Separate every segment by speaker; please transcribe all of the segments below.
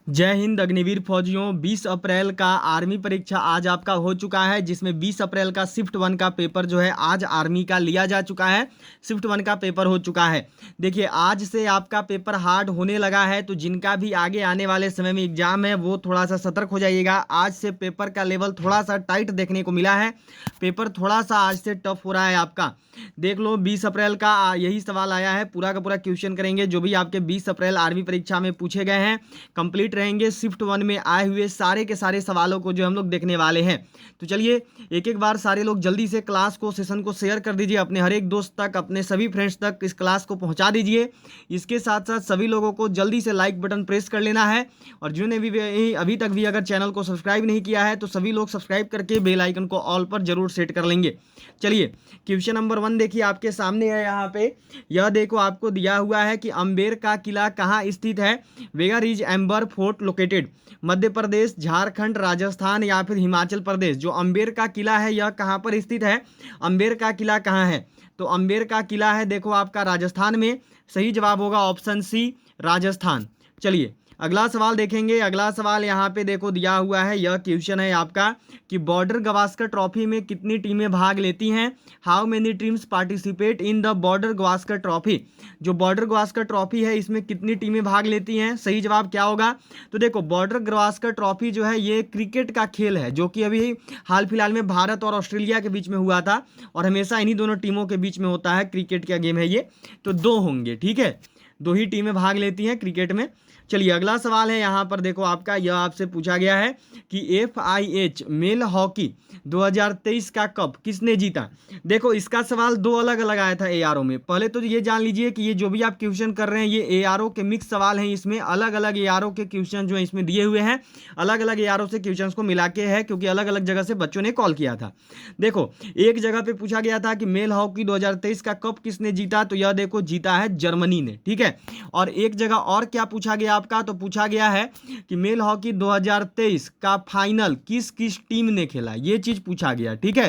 Speaker 1: जय हिंद अग्निवीर फौजियों। 20 अप्रैल का आर्मी परीक्षा आज आपका हो चुका है, जिसमें 20 अप्रैल का शिफ्ट 1 का पेपर जो है आज आर्मी का लिया जा चुका है। शिफ्ट 1 का पेपर हो चुका है। देखिए, आज से आपका पेपर हार्ड होने लगा है, तो जिनका भी आगे आने वाले समय में एग्जाम है वो थोड़ा सा सतर्क हो जाइएगा। आज से पेपर का लेवल थोड़ा सा टाइट देखने को मिला है। पेपर थोड़ा सा आज से टफ हो रहा है आपका। देख लो, 20 अप्रैल का यही सवाल आया है। पूरा का पूरा क्वेश्चन करेंगे जो भी आपके 20 अप्रैल आर्मी परीक्षा में पूछे गए हैं, कंप्लीट रहेंगे। शिफ्ट 1 में आए हुए सारे के सारे सवालों को जो हम लोग देखने वाले हैं। तो चलिए, एक एक बार सारे लोग जल्दी से क्लास को, सेशन को शेयर कर दीजिए अपने हर एक दोस्त तक, अपने सभी फ्रेंड्स तक इस क्लास को पहुंचा दीजिए। इसके साथ साथ सभी लोगों को जल्दी से लाइक बटन प्रेस कर लेना है, और जिन्होंने भी अभी तक भी अगर चैनल को सब्सक्राइब नहीं किया है तो सभी लोग सब्सक्राइब करके बेल आइकन को ऑल पर जरूर सेट कर लेंगे। चलिए, क्वेश्चन नंबर 1 देखिए आपके सामने है। यहाँ पे यह देखो, आपको दिया हुआ है कि अम्बेर का किला कहाँ स्थित है। Where is Amber fort located. Madhya Pradesh, Jharkhand, Rajasthan या फिर हिमाचल प्रदेश। जो अम्बेर का किला है यह कहाँ पर स्थित है? अम्बेर का किला कहाँ है? तो अम्बेर का किला है देखो आपका राजस्थान में। सही जवाब होगा ऑप्शन सी, राजस्थान। चलिए, अगला सवाल देखेंगे। अगला सवाल यहाँ पे देखो दिया हुआ है। यह क्वेश्चन है आपका कि बॉर्डर गवास्कर ट्रॉफी में कितनी टीमें भाग लेती हैं? How many teams participate in the border Gavaskar trophy. जो बॉर्डर गवास्कर ट्रॉफी है इसमें कितनी टीमें भाग लेती हैं? सही जवाब क्या होगा? तो देखो, बॉर्डर गवास्कर ट्रॉफी जो है ये क्रिकेट का खेल है, जो कि अभी हाल फिलहाल में भारत और ऑस्ट्रेलिया के बीच में हुआ था, और हमेशा इन्हीं दोनों टीमों के बीच में होता है। क्रिकेट का गेम है ये, तो 2 होंगे। ठीक है, 2 ही टीमें भाग लेती हैं क्रिकेट में। चलिए, अगला सवाल है यहाँ पर देखो आपका। यह आपसे पूछा गया है कि FIH मेल हॉकी 2023 का कप किसने जीता। देखो, इसका सवाल 2 अलग अलग आया था ARO में। पहले तो ये जान लीजिए कि ये जो भी आप क्वेश्चन कर रहे हैं ये ARO के मिक्स सवाल हैं। इसमें अलग अलग ARO के क्वेश्चन जो है इसमें दिए हुए हैं, अलग अलग ARO से क्वेश्चन को मिला के है, क्योंकि अलग अलग जगह से बच्चों ने कॉल किया था। देखो, एक जगह पे पूछा गया था कि मेल हॉकी 2023 का कप किसने जीता, तो यह देखो जीता है जर्मनी ने। ठीक है, और एक जगह और क्या पूछा गया आपका, तो पूछा गया है कि मेल हॉकी 2023 का फाइनल किस किस टीम ने खेला। ये चीज पूछा गया। ठीक है,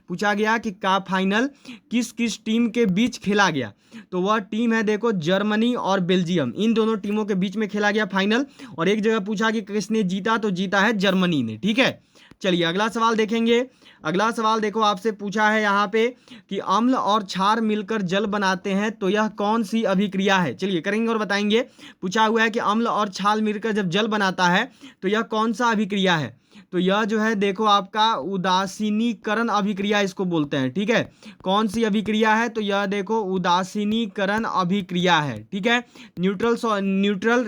Speaker 1: पूछा गया कि का फाइनल किस किस टीम के बीच खेला गया, तो वह टीम है देखो जर्मनी और बेल्जियम। इन दोनों टीमों के बीच में खेला गया फाइनल। और एक जगह पूछा कि किसने जीता, तो जीता है जर्मनी ने। ठीक है, चलिए अगला सवाल देखेंगे। अगला सवाल देखो आपसे पूछा है यहाँ पे कि अम्ल और क्षार मिलकर जल बनाते हैं, तो यह कौन सी अभिक्रिया है। चलिए करेंगे और बताएंगे। पूछा हुआ है कि अम्ल और क्षार मिलकर जब जल बनाता है तो यह कौन सा अभिक्रिया है। तो यह जो है देखो आपका उदासीनीकरण अभिक्रिया इसको बोलते हैं। ठीक है, कौन सी अभिक्रिया है, तो यह देखो उदासीनीकरण अभिक्रिया है। ठीक है, न्यूट्रल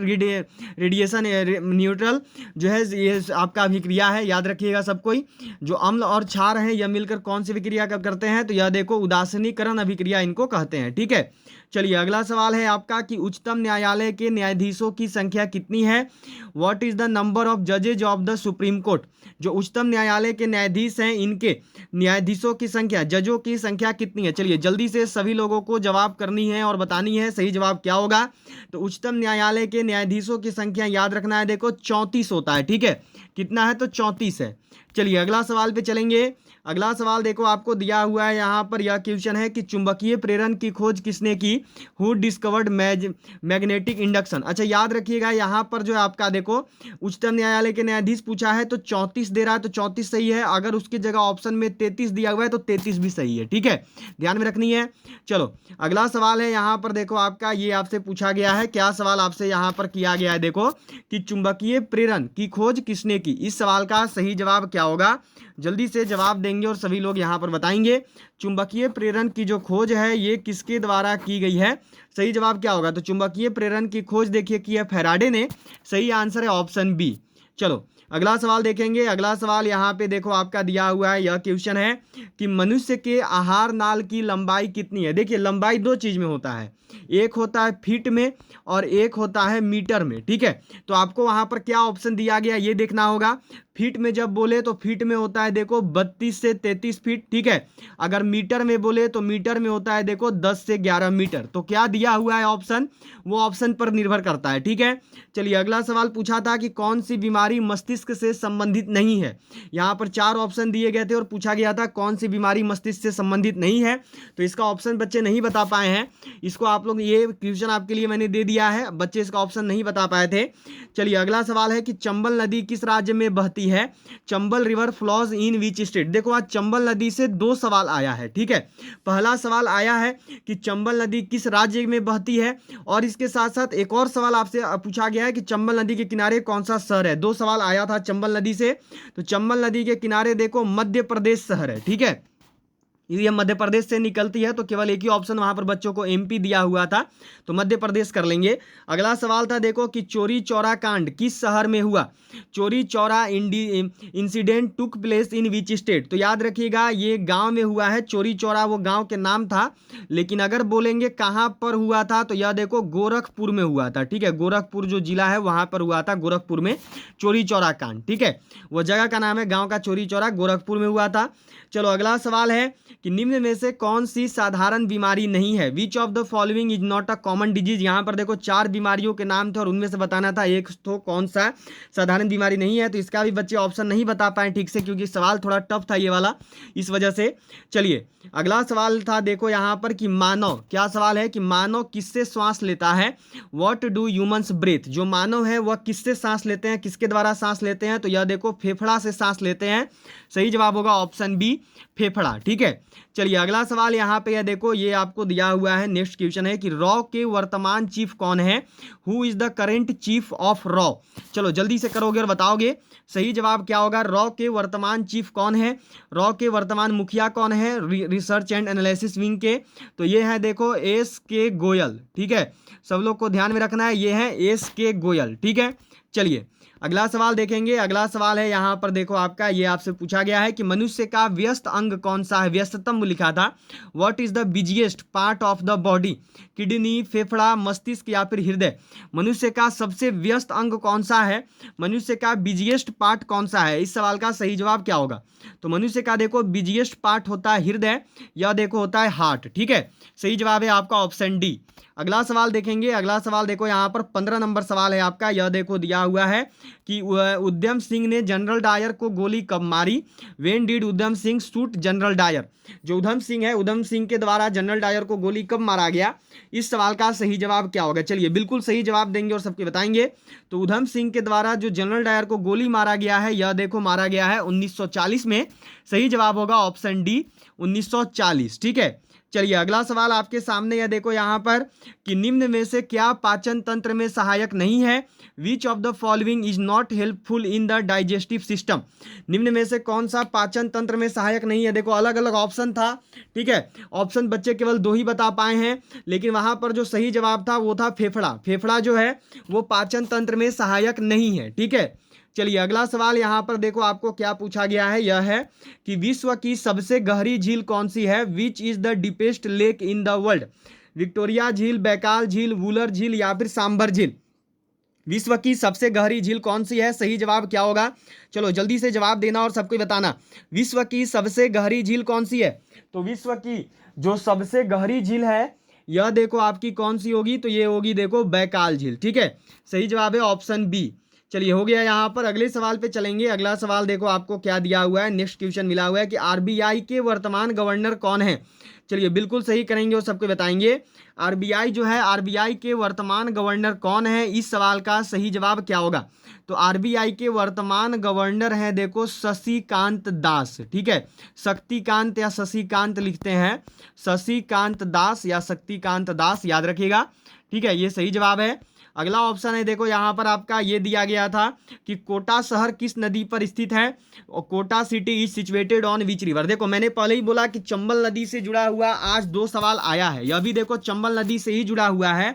Speaker 1: रेडिएशन, न्यूट्रल जो है ये आपका अभिक्रिया है, याद रखिएगा सब कोई। जो अम्ल और क्षार हैं यह मिलकर कौन सी अभिक्रिया करते हैं, तो यह देखो उदासीनीकरण अभिक्रिया इनको कहते हैं। ठीक है, चलिए अगला सवाल है आपका कि उच्चतम न्यायालय के न्यायाधीशों की संख्या कितनी है। What is the number of जजेज ऑफ द सुप्रीम कोर्ट। जो उच्चतम न्यायालय के न्यायाधीश हैं इनके न्यायाधीशों की संख्या, जजों की संख्या कितनी है। चलिए जल्दी से सभी लोगों को जवाब करनी है और बतानी है सही जवाब क्या होगा। तो उच्चतम न्यायालय के न्यायाधीशों की संख्या याद रखना है, देखो 34 होता है। ठीक है, कितना है, तो 34 है। चलिए अगला सवाल पे चलेंगे। अगला सवाल देखो आपको दिया हुआ है यहाँ पर। यह क्वेश्चन है कि चुंबकीय प्रेरण की खोज किसने की। Who discovered magnetic induction. अच्छा, याद रखिएगा यहाँ पर जो है आपका देखो उच्चतम न्यायालय के न्यायाधीश पूछा है तो 34 दे रहा है, तो 34 सही है। अगर उसकी जगह ऑप्शन में 33 दिया हुआ है तो 33 भी सही है। ठीक है, ध्यान में रखनी है। चलो अगला सवाल है यहाँ पर देखो आपका, ये आपसे पूछा गया है। क्या सवाल आपसे यहाँ पर किया गया है, देखो कि चुंबकीय प्रेरण की खोज किसने की। इस सवाल का सही जवाब क्या होगा, जल्दी से जवाब देंगे और सभी लोग यहाँ पर बताएंगे। चुंबकीय प्रेरण की जो खोज है ये किसके द्वारा की गई है, सही जवाब क्या होगा। तो चुंबकीय प्रेरण की खोज देखिए की है फैराडे ने। सही आंसर है ऑप्शन बी। चलो अगला सवाल देखेंगे। अगला सवाल यहाँ पे देखो आपका दिया हुआ है। यह क्वेश्चन है कि मनुष्य के आहार नाल की लंबाई कितनी है। देखिए, लंबाई 2 चीज में होता है, एक होता है फीट में और एक होता है मीटर में। ठीक है, तो आपको वहां पर क्या ऑप्शन दिया गया ये देखना होगा। फीट में जब बोले तो फीट में होता है देखो 32 से 33 फीट, ठीक है। अगर मीटर में बोले तो मीटर में होता है देखो 10 से 11 मीटर। तो क्या दिया हुआ है ऑप्शन, वो ऑप्शन पर निर्भर करता है, ठीक है। चलिए अगला सवाल पूछा था कि कौन सी बीमारी मस्तिष्क से संबंधित नहीं है। यहाँ पर 4 ऑप्शन दिए गए थे और पूछा गया था कौन सी बीमारी मस्तिष्क से संबंधित नहीं है। तो इसका ऑप्शन बच्चे नहीं बता पाए हैं। इसको आप लोग, ये क्वेश्चन आपके लिए मैंने दे दिया है, बच्चे इसका ऑप्शन नहीं बता पाए थे। चलिए अगला सवाल है कि चंबल नदी किस राज्य में बहती है। Chambal river flaws in which state. देखो आज चंबल नदी से 2 सवाल आया है, ठीक है। पहला सवाल आया है कि चंबल नदी किस राज्य में बहती है, और इसके साथ साथ एक और सवाल आपसे पूछा गया है कि चंबल नदी के किनारे कौन सा शहर है। 2 सवाल आया था चंबल नदी से। तो चंबल नदी के किनारे देखो मध्य प्रदेश शहर है, ठीक है। ये मध्य प्रदेश से निकलती है, तो केवल एक ही ऑप्शन वहां पर बच्चों को एमपी दिया हुआ था, तो मध्य प्रदेश कर लेंगे। अगला सवाल था देखो कि चोरी चौरा कांड किस शहर में हुआ। चोरी Chaura incident took place in which state. तो याद रखिएगा ये गांव में हुआ है। चोरी चौरा वो गांव के नाम था, लेकिन अगर बोलेंगे कहां पर हुआ था तो यह देखो गोरखपुर में हुआ था, ठीक है। गोरखपुर जो जिला है वहां पर हुआ था, गोरखपुर में चोरी चौरा कांड, ठीक है। वो जगह का नाम है, गांव का चोरी चौरा, गोरखपुर में हुआ था। चलो अगला सवाल है कि निम्न में से कौन सी साधारण बीमारी नहीं है। Which of the following is not a common disease. यहाँ पर देखो 4 बीमारियों के नाम थे और उनमें से बताना था एक तो कौन सा साधारण बीमारी नहीं है। तो इसका भी बच्चे ऑप्शन नहीं बता पाए ठीक से, क्योंकि सवाल थोड़ा टफ था ये वाला, इस वजह से। चलिए अगला सवाल था देखो यहाँ पर कि मानव, क्या सवाल है कि मानव किससे श्वास लेता है। What do humans breathe. जो मानव है वह किससे सांस लेते हैं, किसके द्वारा सांस लेते हैं। तो यह देखो फेफड़ा से सांस लेते हैं। सही जवाब होगा ऑप्शन बी, फेफड़ा, ठीक है। चलिए अगला सवाल यहाँ पे है देखो, ये आपको दिया हुआ है, नेक्स्ट क्वेश्चन है कि रॉ के वर्तमान चीफ कौन है। Who is the current chief of raw. चलो जल्दी से करोगे और बताओगे सही जवाब क्या होगा। रॉ के वर्तमान चीफ कौन है, रॉ के वर्तमान मुखिया कौन है रिसर्च एंड एनालिसिस विंग के। तो ये है देखो एस.के. गोयल, ठीक है। सब लोग को ध्यान में रखना है, ये है एस.के. गोयल, ठीक है। चलिए अगला सवाल देखेंगे। अगला सवाल है यहाँ पर देखो आपका, ये आपसे पूछा गया है कि मनुष्य का व्यस्त अंग कौन सा है। व्यस्ततम लिखा था। What is the busiest part of the body. Kidney, फेफड़ा, मस्तिष्क या फिर हृदय। मनुष्य का सबसे व्यस्त अंग कौन सा है, मनुष्य का बिजिएस्ट पार्ट कौन सा है। इस सवाल का सही जवाब क्या होगा। तो मनुष्य का देखो बिजिएस्ट पार्ट होता है हृदय, या देखो होता है हार्ट, ठीक है। सही जवाब है आपका ऑप्शन डी। अगला सवाल देखेंगे। अगला सवाल देखो यहाँ पर 15 नंबर सवाल है आपका। यह देखो दिया हुआ है कि उधम सिंह ने जनरल डायर को गोली कब मारी। When did Udham Singh shoot General Dyer. जो उधम सिंह है, उधम सिंह के द्वारा जनरल डायर को गोली कब मारा गया। इस सवाल का सही जवाब क्या होगा। चलिए बिल्कुल सही जवाब देंगे और सबके बताएंगे। तो उधम सिंह के द्वारा जो जनरल डायर को गोली मारा गया है, यह देखो मारा गया है 1940 में। सही जवाब होगा ऑप्शन डी, 1940, ठीक है। चलिए अगला सवाल आपके सामने यह देखो यहाँ पर कि निम्न में से क्या पाचन तंत्र में सहायक नहीं है। Which of the following is not helpful in the digestive system. निम्न में से कौन सा पाचन तंत्र में सहायक नहीं है। देखो अलग अलग ऑप्शन था, ठीक है। ऑप्शन बच्चे केवल 2 ही बता पाए हैं, लेकिन वहां पर जो सही जवाब था वो था फेफड़ा। फेफड़ा जो है वो पाचन तंत्र में सहायक नहीं है, ठीक है। चलिए अगला सवाल यहाँ पर देखो आपको क्या पूछा गया है। यह है कि विश्व की सबसे गहरी झील कौन सी है। Which is the deepest lake in the world. Victoria झील, बैकाल झील, वुलर झील या फिर सांबर झील। विश्व की सबसे गहरी झील कौन सी है, सही जवाब क्या होगा। चलो जल्दी से जवाब देना और सबको बताना। विश्व की सबसे गहरी झील कौन सी है। तो विश्व की जो सबसे गहरी झील है यह देखो आपकी कौन सी होगी। तो ये होगी देखो बैकाल झील, ठीक है। सही जवाब है ऑप्शन बी। चलिए हो गया यहाँ पर। अगले सवाल पे चलेंगे। अगला सवाल देखो आपको क्या दिया हुआ है, नेक्स्ट क्वेश्चन मिला हुआ है कि आरबीआई के वर्तमान गवर्नर कौन है। चलिए बिल्कुल सही करेंगे और सबको बताएंगे। आरबीआई जो है, आरबीआई के वर्तमान गवर्नर कौन है। इस सवाल का सही जवाब क्या होगा। तो आरबीआई के वर्तमान गवर्नर हैं देखो शशिकांत दास, ठीक है। शक्तिकांत या शशिकांत लिखते हैं, शशिकांत दास या शक्तिकांत दास, याद रखिएगा, ठीक है। ये सही जवाब है। अगला ऑप्शन है देखो यहाँ पर आपका ये दिया गया था कि कोटा शहर किस नदी पर स्थित है। और Kota city is situated on which river. देखो मैंने पहले ही बोला कि चंबल नदी से जुड़ा हुआ आज 2 सवाल आया है। यह भी देखो चंबल नदी से ही जुड़ा हुआ है।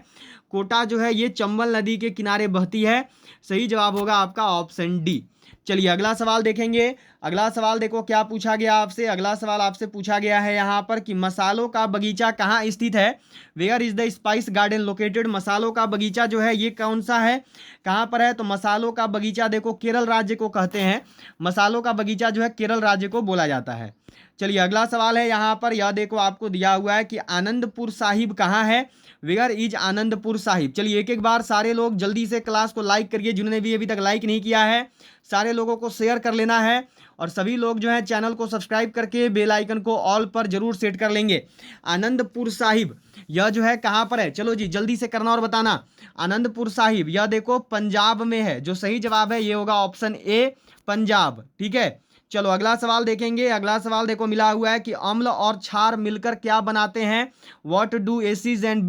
Speaker 1: कोटा जो है ये चंबल नदी के किनारे बहती है। सही जवाब होगा आपका ऑप्शन डी। चलिए अगला सवाल देखेंगे। अगला सवाल देखो क्या पूछा गया आपसे। अगला सवाल आपसे पूछा गया है यहाँ पर कि मसालों का बगीचा कहाँ स्थित है। Where is the spice garden located. मसालों का बगीचा जो है ये कौन सा है, कहाँ पर है। तो मसालों का बगीचा देखो केरल राज्य को कहते हैं। मसालों का बगीचा जो है केरल राज्य को बोला जाता है। चलिए अगला सवाल है यहाँ पर, यह देखो आपको दिया हुआ है कि आनंदपुर साहिब कहाँ है। Where is Anandpur Sahib. चलिए एक एक बार सारे लोग जल्दी से क्लास को लाइक करिए, जिन्होंने भी अभी तक लाइक नहीं किया है सारे लोगों को शेयर कर लेना है, और सभी लोग जो है चैनल को सब्सक्राइब करके बेल आइकन को ऑल पर जरूर सेट कर लेंगे। आनंदपुर साहिब यह जो है कहाँ पर है, चलो जी जल्दी से करना और बताना। आनंदपुर साहिब यह देखो पंजाब में है। जो सही जवाब है ये होगा ऑप्शन ए पंजाब। ठीक है, चलो अगला सवाल देखेंगे। अगला सवाल देखो मिला हुआ है कि अम्ल और क्षार मिलकर क्या बनाते हैं। What do acid and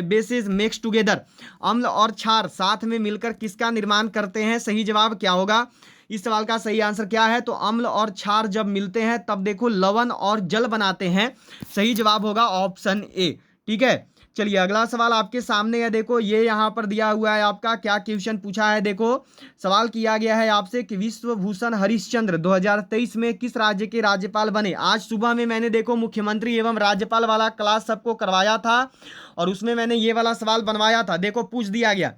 Speaker 1: bases mix together. अम्ल और क्षार साथ में मिलकर किसका निर्माण करते हैं। सही जवाब क्या होगा। इस सवाल का सही आंसर क्या है, तो अम्ल और क्षार जब मिलते हैं तब देखो लवण और जल बनाते हैं। सही जवाब होगा ऑप्शन ए। ठीक है, चलिए अगला सवाल आपके सामने है। देखो ये यहाँ पर दिया हुआ है आपका क्या क्वेश्चन पूछा है। देखो सवाल किया गया है आपसे कि विश्व भूषण हरिश्चंद्र 2023 में किस राज्य के राज्यपाल बने। आज सुबह में मैंने देखो मुख्यमंत्री एवं राज्यपाल वाला क्लास सबको करवाया था, और उसमें मैंने ये वाला सवाल बनवाया था। देखो पूछ दिया गया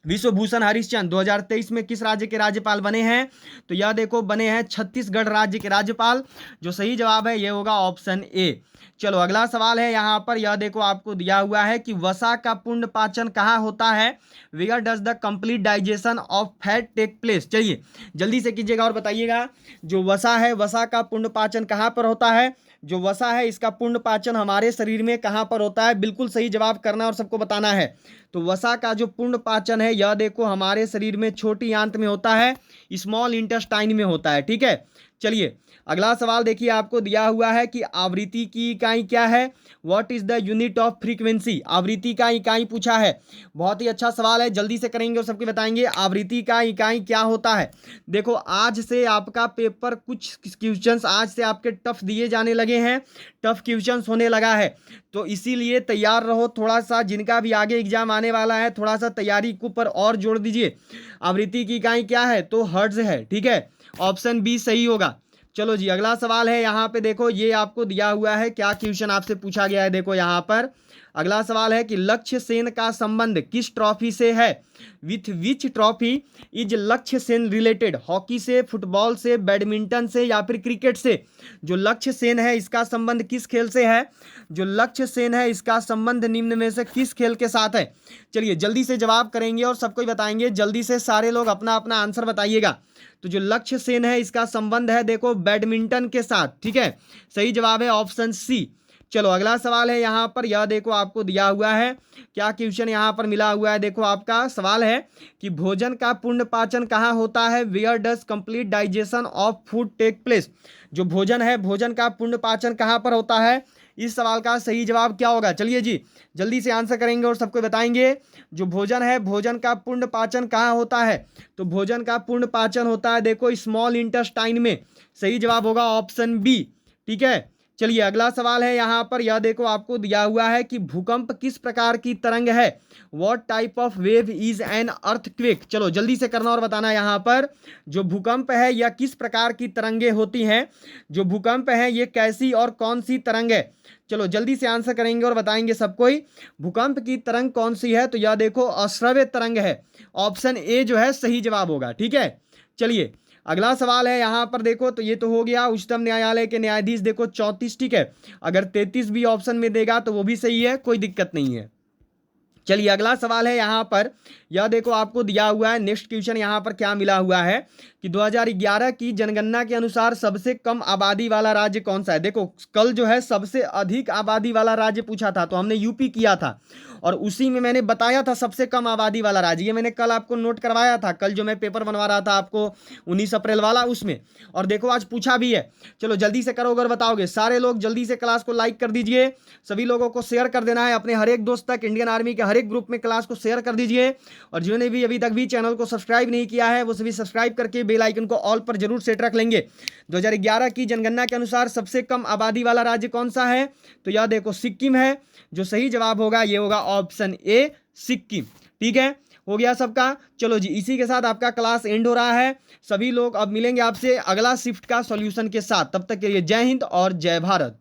Speaker 1: विश्व भूषण हरिश्चंद्र 2023 में किस राज्य के राज्यपाल बने हैं। तो यह देखो बने हैं छत्तीसगढ़ राज्य के राज्यपाल। जो सही जवाब है ये होगा ऑप्शन ए। चलो अगला सवाल है यहाँ पर, यह देखो आपको दिया हुआ है कि वसा का पुण्य पाचन कहाँ होता है। Where does the complete digestion of fat take place. चलिए जल्दी से कीजिएगा और बताइएगा। जो वसा है, वसा का पुण्य पाचन कहाँ पर होता है। जो वसा है इसका पुण्य पाचन हमारे शरीर में कहाँ पर होता है। बिल्कुल सही जवाब करना और सबको बताना है। तो वसा का जो पुण्य पाचन है यह देखो हमारे शरीर में छोटी आंत में होता है, स्मॉल इंटेस्टाइन में होता है। ठीक है, चलिए अगला सवाल देखिए आपको दिया हुआ है कि आवृत्ति की इकाई क्या है। What is the unit of frequency. आवृत्ति का इकाई पूछा है। बहुत ही अच्छा सवाल है, जल्दी से करेंगे और सबके बताएंगे आवृत्ति का इकाई क्या होता है। देखो आज से आपका पेपर कुछ क्वेश्चंस आज से आपके टफ दिए जाने लगे हैं, टफ क्वेश्चंस होने लगा है, तो इसीलिए तैयार रहो थोड़ा सा। जिनका भी आगे एग्जाम आने वाला है थोड़ा सा तैयारी के ऊपर और जोड़ दीजिए। आवृत्ति की इकाई क्या है, तो हर्ट्ज है। ठीक है, ऑप्शन बी सही होगा। चलो जी अगला सवाल है यहाँ पे, देखो ये आपको दिया हुआ है क्या क्वेश्चन आपसे पूछा गया है। देखो यहाँ पर अगला सवाल है कि लक्ष्य सेन का संबंध किस ट्रॉफी से है। विथ विच ट्रॉफी इज लक्ष्य सेन रिलेटेड। हॉकी से, फुटबॉल से, बैडमिंटन से या फिर क्रिकेट से। जो लक्ष्य सेन है इसका संबंध किस खेल से है। जो लक्ष्य सेन है इसका संबंध निम्न में से किस खेल के साथ है। चलिए जल्दी से जवाब करेंगे और सबको बताएंगे। जल्दी से सारे लोग अपना अपना आंसर बताइएगा। तो जो लक्ष्य सेन है इसका संबंध है देखो बैडमिंटन के साथ। ठीक है, सही जवाब है ऑप्शन सी। चलो अगला सवाल है यहाँ पर, यह देखो आपको दिया हुआ है क्या क्वेश्चन यहाँ पर मिला हुआ है। देखो आपका सवाल है कि भोजन का पूर्ण पाचन कहाँ होता है। Where does complete digestion of food take place. जो भोजन है, भोजन का पूर्ण पाचन कहाँ पर होता है। इस सवाल का सही जवाब क्या होगा। चलिए जी जल्दी से आंसर करेंगे और सबको बताएंगे। जो भोजन है, भोजन का पूर्ण पाचन कहाँ होता है। तो भोजन का पूर्ण पाचन होता है देखो स्मॉल इंटेस्टाइन में। सही जवाब होगा ऑप्शन बी। ठीक है, चलिए अगला सवाल है यहाँ पर, यह देखो आपको दिया हुआ है कि भूकंप किस प्रकार की तरंग है। What type of wave is an earthquake. चलो जल्दी से करना और बताना यहाँ पर। जो भूकंप है यह किस प्रकार की तरंगे होती हैं। जो भूकंप है ये कैसी और कौन सी तरंग है। चलो जल्दी से आंसर करेंगे और बताएंगे सबको ही। भूकंप की तरंग कौन सी है, तो यह देखो अश्रव्य तरंग है। ऑप्शन ए जो है सही जवाब होगा। ठीक है, चलिए अगला सवाल है यहाँ पर, देखो तो ये तो हो गया उच्चतम न्यायालय के न्यायाधीश देखो 34। ठीक है, अगर 33 भी ऑप्शन में देगा तो वो भी सही है, कोई दिक्कत नहीं है। चलिए अगला सवाल है यहाँ पर, यह देखो आपको दिया हुआ है नेक्स्ट क्वेश्चन यहाँ पर क्या मिला हुआ है कि 2011 की जनगणना के अनुसार सबसे कम आबादी वाला राज्य कौन सा है। देखो कल जो है सबसे अधिक आबादी वाला राज्य पूछा था, तो हमने यूपी किया था, और उसी में मैंने बताया था सबसे कम आबादी वाला राज्य। ये मैंने कल आपको नोट करवाया था, कल जो मैं पेपर बनवा रहा था आपको 19 अप्रैल वाला उसमें, और देखो आज पूछा भी है। चलो जल्दी से करोगे और बताओगे। सारे लोग जल्दी से क्लास को लाइक कर दीजिए, सभी लोगों को शेयर कर देना है अपने हर एक दोस्त तक। इंडियन आर्मी के हर एक ग्रुप में क्लास को शेयर कर दीजिए। और जिन्होंने भी अभी तक भी चैनल को सब्सक्राइब नहीं किया है वो सभी सब्सक्राइब करके बेल आइकन को ऑल पर जरूर सेट रख लेंगे। 2011 की जनगणना के अनुसार सबसे कम आबादी वाला राज्य कौन सा है? तो यह देखो सिक्किम है। जो सही जवाब होगा ये होगा ऑप्शन ए सिक्किम। ठीक है, हो गया सबका। चलो जी, इसी के साथ आपका क्लास एंड हो रहा है। सभी लोग अब मिलेंगे आपसे अगला शिफ्ट का सॉल्यूशन के साथ। तब तक के लिए जय हिंद और जय भारत।